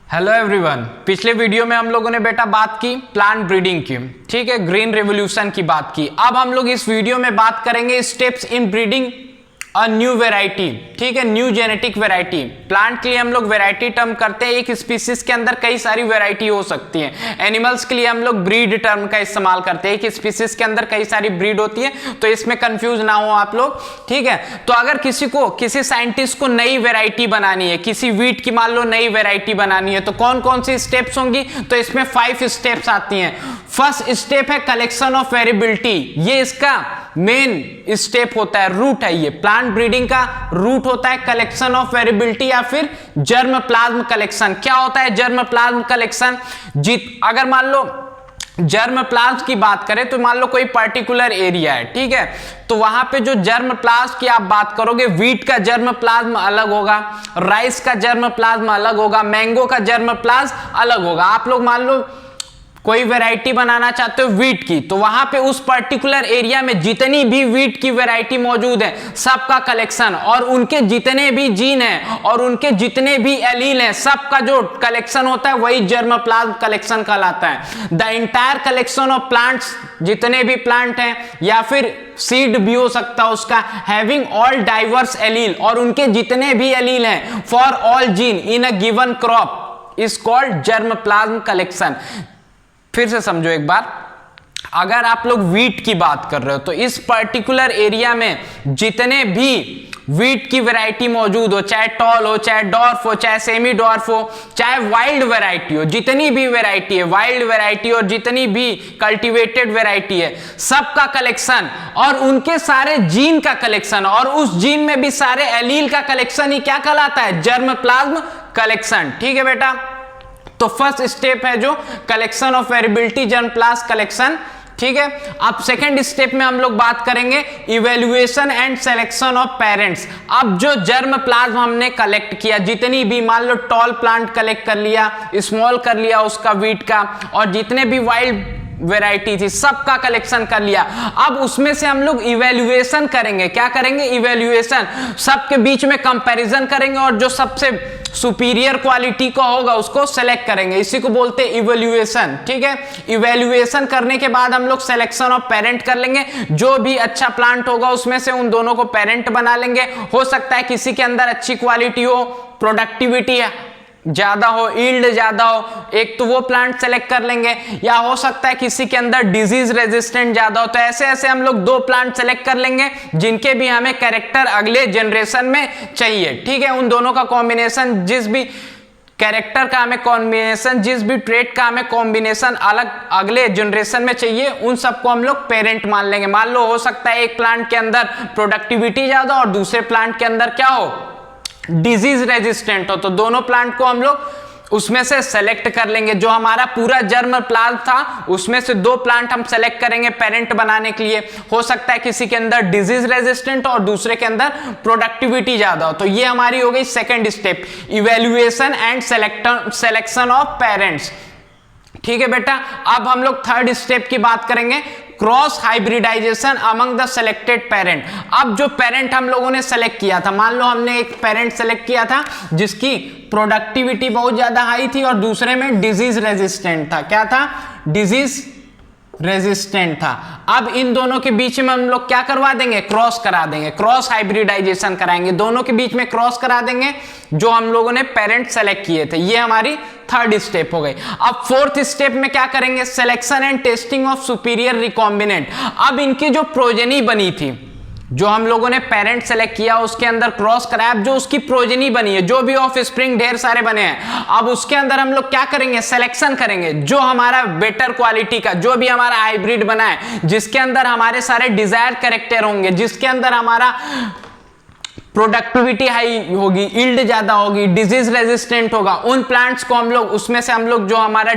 Hello everyone, पिछले video में हम लोगों ने बेटा बात की प्लांट ब्रीडिंग की, ठीक है, ग्रीन रेवोल्यूशन की बात की। अब हम लोग इस वीडियो में बात करेंगे steps in breeding a new variety, ठीक है, न्यू जेनेटिक वेराइटी। प्लांट के लिए हम लोग वेराइटी टर्म करते हैं, एक स्पीसीज के अंदर कई सारी वेराइटी हो सकती है। एनिमल्स के लिए हम लोग ब्रीड टर्म का इस्तेमाल करते हैं, एक स्पीसीज के अंदर कई सारी ब्रीड होती है, तो इसमें कंफ्यूज ना हो आप लोग, ठीक है। तो अगर किसी साइंटिस्ट को नई वेराइटी बनानी है, किसी वीट की मान लो नई वेराइटी बनानी है, तो कौन कौन सी स्टेप्स होंगी? तो इसमें 5 स्टेप्स आती हैं। फर्स्ट स्टेप है कलेक्शन ऑफ वेरिएबिलिटी, ये इसका मेन स्टेप होता है, रूट है। ये प्लांट ब्रीडिंग का रूट होता है कलेक्शन ऑफ वेरिएबिलिटी या फिर जर्म प्लाज्म कलेक्शन। क्या होता है जर्म प्लाज्म कलेक्शन? अगर मान लो जर्म प्लाज्म की बात करें तो मान लो कोई पर्टिकुलर एरिया है, ठीक है, तो वहां पे जो जर्म प्लाज्म की आप बात करोगे, वीट का जर्म प्लाज्म अलग होगा, राइस का जर्म प्लाज्म अलग होगा, मैंगो का जर्म प्लाज्म अलग होगा। आप लोग मान लो कोई वैरायटी बनाना चाहते हो वीट की, तो वहां पे उस पर्टिकुलर एरिया में जितनी भी वीट की वैरायटी मौजूद है सबका कलेक्शन, और उनके जितने भी जीन हैं और उनके जितने भी एलील हैं सबका जो कलेक्शन होता है वही जर्मप्लाज्म कलेक्शन कहलाता है। The entire collection of plants, जितने भी प्लांट हैं या फिर सीड भी हो सकता है उसका, हैविंग ऑल डाइवर्स एलील, और उनके जितने भी एलील हैं for all gene in a given crop is called germplasm collection. फिर से समझो एक बार, अगर आप लोग वीट की बात कर रहे हो तो इस पर्टिकुलर एरिया में जितने भी वीट की वैरायटी मौजूद हो, चाहे टॉल हो, चाहे डॉर्फ हो, चाहे सेमी डॉर्फ हो, चाहे वाइल्ड वैरायटी हो, जितनी भी वैरायटी है, वाइल्ड वैरायटी और जितनी भी कल्टीवेटेड वैरायटी है, सबका कलेक्शन और उनके सारे जीन का कलेक्शन, और उस जीन में भी सारे एलील का कलेक्शन ही क्या कहलाता है? जर्मप्लाज्म कलेक्शन, ठीक है बेटा। तो फर्स्ट स्टेप है जो collection of variability, germplasm collection, ठीक है। अब सेकंड स्टेप में हम लोग बात करेंगे evaluation and selection of parents. अब जो जर्मप्लाज्म हमने कलेक्ट किया, जितनी भी मान लो टॉल प्लांट कलेक्ट कर लिया, स्मॉल कर लिया उसका वीट का, और जितने भी वाइल्ड वैरायटी थी सबका कलेक्शन कर लिया, अब उसमें से हम लोग इवैल्यूएशन करेंगे। क्या करेंगे? इवैल्यूएशन, सबके बीच में कंपैरिजन करेंगे और जो सबसे सुपीरियर क्वालिटी का होगा उसको सेलेक्ट करेंगे, इसी को बोलते हैं इवैल्यूएशन, ठीक है। इवैल्यूएशन करने के बाद हम लोग सिलेक्शन ऑफ पेरेंट कर लेंगे, जो भी अच्छा प्लांट होगा उसमें से उन दोनों को पेरेंट बना लेंगे। हो सकता है किसी के अंदर अच्छी क्वालिटी हो, प्रोडक्टिविटी ज्यादा हो, यील्ड ज्यादा हो, एक तो वो प्लांट सेलेक्ट कर लेंगे, या हो सकता है किसी के अंदर डिजीज रेजिस्टेंट ज्यादा हो, तो ऐसे ऐसे हम लोग 2 प्लांट सेलेक्ट कर लेंगे जिनके भी हमें कैरेक्टर अगले जनरेशन में चाहिए, ठीक है। उन दोनों का कॉम्बिनेशन, जिस भी कैरेक्टर का हमें कॉम्बिनेशन, जिस भी ट्रेट का हमें कॉम्बिनेशन अलग अगले जनरेशन में चाहिए, उन सबको हम लोग पेरेंट मान लेंगे। मान लो हो सकता है एक प्लांट के अंदर प्रोडक्टिविटी ज्यादा और दूसरे प्लांट के अंदर क्या हो? डिजीज रेजिस्टेंट हो, तो दोनों प्लांट को हम लोग उसमें से सेलेक्ट कर लेंगे। जो हमारा पूरा जर्म प्लांट था उसमें से 2 प्लांट हम सेलेक्ट करेंगे पेरेंट बनाने के लिए। हो सकता है किसी के अंदर डिजीज रेजिस्टेंट और दूसरे के अंदर प्रोडक्टिविटी ज्यादा हो। तो ये हमारी हो गई second step, evaluation and selection of parents, ठीक है बेटा। अब हम लोग थर्ड स्टेप की बात करेंगे, cross hybridisation among the selected parent. अब जो पेरेंट हम लोगों ने सेलेक्ट किया था, मान लो हमने एक पेरेंट सेलेक्ट किया था जिसकी प्रोडक्टिविटी बहुत ज्यादा हाई थी और दूसरे में डिजीज रेजिस्टेंट था। क्या था? डिजीज रेजिस्टेंट था। अब इन दोनों के बीच में हम लोग क्या करवा देंगे? क्रॉस करा देंगे, क्रॉस हाइब्रिडाइजेशन कराएंगे, दोनों के बीच में क्रॉस करा देंगे जो हम लोगों ने पेरेंट सेलेक्ट किए थे। ये हमारी थर्ड स्टेप हो गई। अब फोर्थ स्टेप में क्या करेंगे? Selection and testing of superior recombinant. अब इनकी जो प्रोजेनी बनी थी, जो हम लोगों ने पेरेंट सेलेक्ट किया उसके अंदर क्रॉस कराया, जो उसकी प्रोजेनी बनी है, जो भी ऑफ स्प्रिंग ढेर सारे बने हैं, अब उसके अंदर हम लोग क्या करेंगे? सिलेक्शन करेंगे, जो हमारा बेटर क्वालिटी का, जो भी हमारा हाइब्रिड बना है, जिसके अंदर हमारे सारे डिजायर कैरेक्टर होंगे, जिसके अंदर हमारा प्रोडक्टिविटी हाई होगी, यील्ड ज्यादा होगी, डिजीज रेजिस्टेंट होगा, उन प्लांट्स को हम लोग, उसमें से हम लोग जो हमारा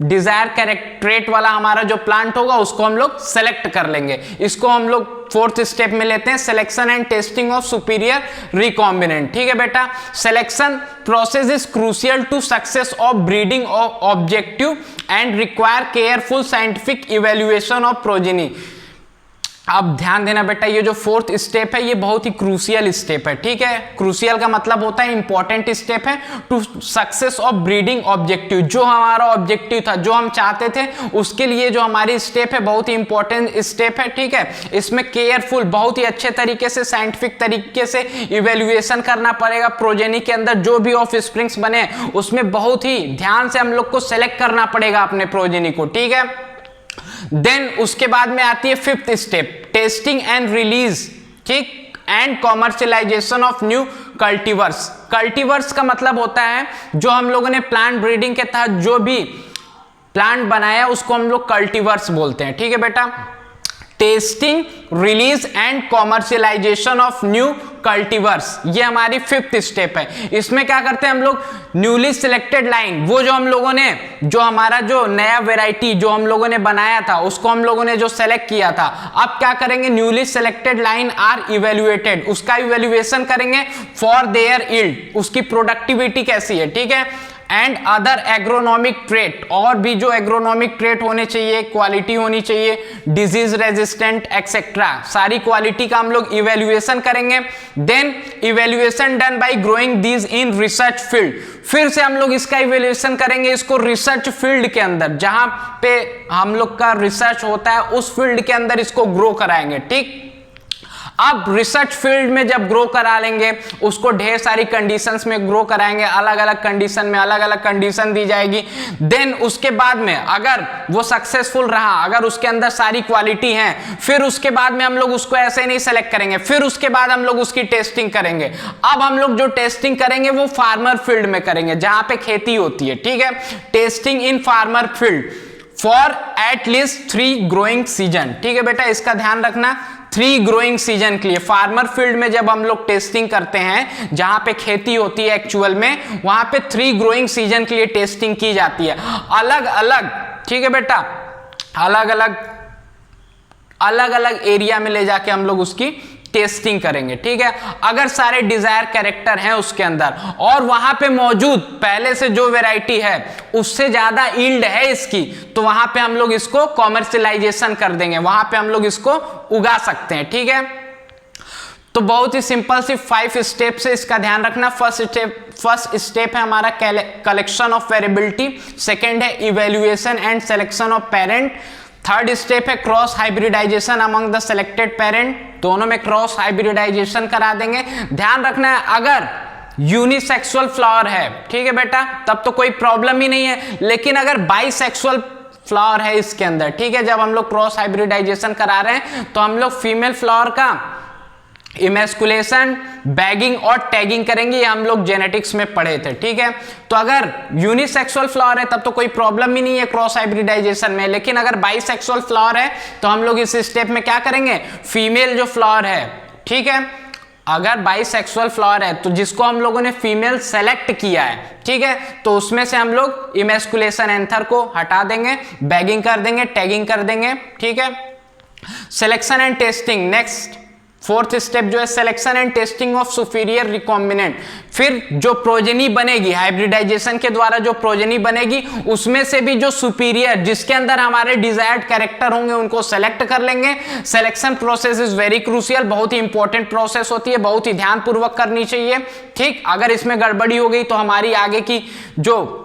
डिजायर कैरेक्टरेट वाला हमारा जो प्लांट होगा उसको हम लोग सेलेक्ट कर लेंगे। इसको हम लोग फोर्थ स्टेप में लेते हैं, selection and testing of superior recombinant, ठीक है बेटा। Selection process is crucial to success of breeding objective and require careful scientific evaluation of progeny. अब ध्यान देना बेटा, ये जो फोर्थ स्टेप है ये बहुत ही क्रूशियल स्टेप है, ठीक है। क्रूशियल का मतलब होता है इंपॉर्टेंट स्टेप है to success of breeding objective. जो हमारा ऑब्जेक्टिव था, जो हम चाहते थे, उसके लिए जो हमारी स्टेप है बहुत ही इंपॉर्टेंट स्टेप है, ठीक है। इसमें केयरफुल, बहुत ही अच्छे तरीके से, साइंटिफिक तरीके से इवेल्युएशन करना पड़ेगा। प्रोजेनी के अंदर जो भी ऑफ स्प्रिंग्स बने उसमें बहुत ही ध्यान से हम लोग को सेलेक्ट करना पड़ेगा अपने प्रोजेनी को, ठीक है। देन उसके बाद में आती है fifth step, testing and release, ठीक, and commercialisation of new cultivars. Cultivars का मतलब होता है जो हम लोगों ने प्लांट ब्रीडिंग के तहत जो भी प्लांट बनाया उसको हम लोग कल्टीवर्स बोलते हैं, ठीक है बेटा। Testing, release and commercialisation of new cultivars, ये हमारी फिफ्थ स्टेप है। इसमें क्या करते हैं हम लोग, न्यूली सिलेक्टेड लाइन, वो जो हम लोगों ने, जो हमारा जो नया वेराइटी जो हम लोगों ने बनाया था उसको हम लोगों ने जो सेलेक्ट किया था, अब क्या करेंगे, newly selected line are evaluated, उसका इवेल्युएशन करेंगे फॉर देयर यील्ड, उसकी प्रोडक्टिविटी कैसी है, ठीक है। एंड अदर एग्रोनॉमिक ट्रेट, और भी जो एग्रोनॉमिक ट्रेट होने चाहिए, क्वालिटी होनी चाहिए, डिजीज रेजिस्टेंट एक्सेट्रा, सारी क्वालिटी का हम लोग इवेल्युएशन करेंगे। Then evaluation done by growing these in research field, फिर से हम लोग इसका इवेल्युएशन करेंगे इसको रिसर्च फील्ड के अंदर, जहां पे हम लोग का रिसर्च होता है उस फील्ड के अंदर इसको ग्रो कराएंगे, ठीक। अब रिसर्च फील्ड में जब ग्रो करा लेंगे उसको ढेर सारी कंडीशंस में ग्रो कराएंगे, अलग अलग कंडीशन में अलग अलग कंडीशन दी जाएगी। देन उसके बाद में अगर वो सक्सेसफुल रहा, अगर उसके अंदर सारी क्वालिटी है, फिर उसके बाद में हम लोग उसको ऐसे नहीं सेलेक्ट करेंगे, फिर उसके बाद हम लोग उसकी टेस्टिंग करेंगे। अब हम लोग जो टेस्टिंग करेंगे वो फार्मर फील्ड में करेंगे, जहां पे खेती होती है, ठीक है। Testing in farmer field for at least 3 growing season, ठीक है बेटा, इसका ध्यान रखना। 3 ग्रोइंग सीजन के लिए फार्मर फील्ड में जब हम लोग टेस्टिंग करते हैं, जहां पे खेती होती है एक्चुअल में, वहां पे 3 ग्रोइंग सीजन के लिए टेस्टिंग की जाती है, अलग अलग, ठीक है बेटा, अलग अलग एरिया में ले जाके हम लोग उसकी टेस्टिंग करेंगे, ठीक है। अगर सारे डिजायर कैरेक्टर हैं उसके अंदर और वहां पे मौजूद पहले से जो वैरायटी है उससे ज्यादा यील्ड है इसकी, तो वहां पे हम लोग इसको कॉमर्शियलाइजेशन कर देंगे, वहां पे हम लोग इसको उगा सकते हैं, ठीक है। तो बहुत ही सिंपल सी 5 स्टेप से इसका ध्यान रखना। फर्स्ट स्टेप है हमारा कलेक्शन ऑफ वेरिएबिलिटी, सेकेंड है evaluation and selection of parent, third step है cross hybridisation among the selected parent, दोनों में क्रॉस हाइब्रिडाइजेशन करा देंगे। ध्यान रखना है अगर यूनिसेक्सुअल फ्लावर है, ठीक है बेटा, तब तो कोई प्रॉब्लम ही नहीं है, लेकिन अगर बाइसेक्सुअल फ्लावर है इसके अंदर, ठीक है, जब हम लोग क्रॉस हाइब्रिडाइजेशन करा रहे हैं तो हम लोग फीमेल फ्लावर का इमेस्कुलेशन, बैगिंग और टैगिंग करेंगे, ये हम लोग जेनेटिक्स में पढ़े थे, ठीक है। तो अगर यूनिसेक्सुअल फ्लावर है तब तो कोई प्रॉब्लम ही नहीं है क्रॉस हाइब्रिडाइजेशन में, लेकिन अगर बाइसेक्सुअल फ्लावर है तो हम लोग इस स्टेप में क्या करेंगे, फीमेल जो फ्लावर है, ठीक है, अगर बाइसेक्सुअल फ्लावर है तो जिसको हम लोगों ने फीमेल सेलेक्ट किया है, ठीक है, तो उसमें से हम लोग इमेस्कुलेशन एंथर को हटा देंगे, बैगिंग कर देंगे, टैगिंग कर देंगे, ठीक है। Selection and testing, next fourth step जो है selection and testing of superior recombinant, फिर जो प्रोजेनी बनेगी हाइब्रिडाइजेशन के द्वारा, जो प्रोजेनी बनेगी उसमें से भी जो सुपीरियर, जिसके अंदर हमारे डिजायर्ड कैरेक्टर होंगे, उनको सेलेक्ट कर लेंगे। Selection process is very crucial, बहुत ही इंपॉर्टेंट प्रोसेस होती है, बहुत ही ध्यानपूर्वक करनी चाहिए, ठीक। अगर इसमें गड़बड़ी हो गई तो हमारी आगे की जो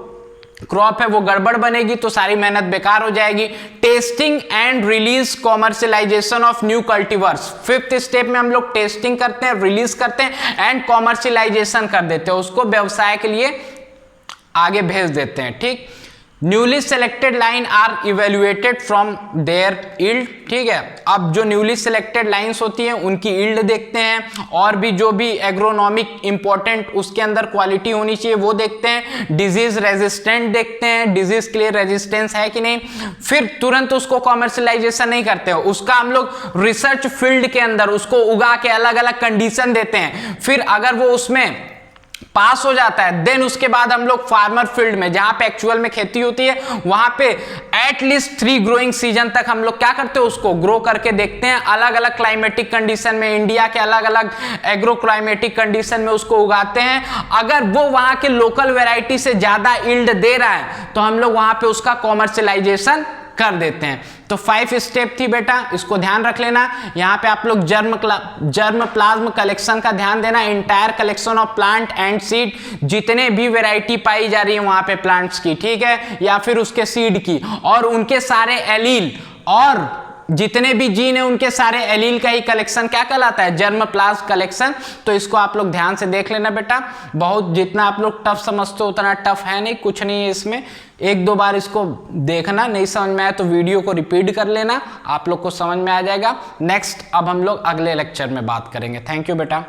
क्रॉप है वो गड़बड़ बनेगी, तो सारी मेहनत बेकार हो जाएगी। Testing and release commercialisation of new cultivars, fifth step में हम लोग टेस्टिंग करते हैं, रिलीज करते हैं एंड कॉमर्शियलाइजेशन कर देते हैं, उसको व्यवसाय के लिए आगे भेज देते हैं, ठीक। Newly selected line are evaluated from their yield, ठीक है। अब जो न्यूली सेलेक्टेड लाइंस होती हैं उनकी यील्ड देखते हैं, और भी जो भी एग्रोनॉमिक इंपॉर्टेंट उसके अंदर क्वालिटी होनी चाहिए वो देखते हैं, डिजीज रेजिस्टेंट देखते हैं, डिजीज के लिए रेजिस्टेंस है कि नहीं, फिर तुरंत उसको कॉमर्शियलाइजेशन नहीं करते हो, उसका हम लोग रिसर्च फील्ड के अंदर उसको उगा के अलग अलग कंडीशन देते हैं, फिर अगर वो उसमें पास हो जाता है देन उसके बाद हम लोग फार्मर फील्ड में, जहां पे एक्चुअल में खेती होती है, वहां पे एटलीस्ट 3 ग्रोइंग सीजन तक हम लोग क्या करते हैं, उसको ग्रो करके देखते हैं, अलग अलग क्लाइमेटिक कंडीशन में, इंडिया के अलग अलग एग्रो क्लाइमेटिक कंडीशन में उसको उगाते हैं। अगर वो वहां के लोकल वेराइटी से ज्यादा यील्ड दे रहा है तो हम लोग वहां पे उसका कॉमर्शियलाइजेशन कर देते हैं। तो 5 स्टेप थी बेटा, इसको ध्यान रख लेना। यहाँ पे आप लोग जर्म प्लाज्म कलेक्शन का ध्यान देना, entire collection of plant and seed, जितने भी वैरायटी पाई जा रही है वहां पे प्लांट्स की, ठीक है, या फिर उसके सीड की, और उनके सारे एलील और जितने भी जीन है उनके सारे एलील का ही कलेक्शन क्या कहलाता है, जर्म प्लाज्म कलेक्शन। तो इसको आप लोग ध्यान से देख लेना बेटा, बहुत जितना आप लोग टफ समझते हो उतना टफ है नहीं, कुछ नहीं है इसमें। 1-2 बार इसको देखना, नहीं समझ में आया तो वीडियो को रिपीट कर लेना, आप लोग को समझ में आ जाएगा। नेक्स्ट अब हम लोग अगले लेक्चर में बात करेंगे। थैंक यू बेटा।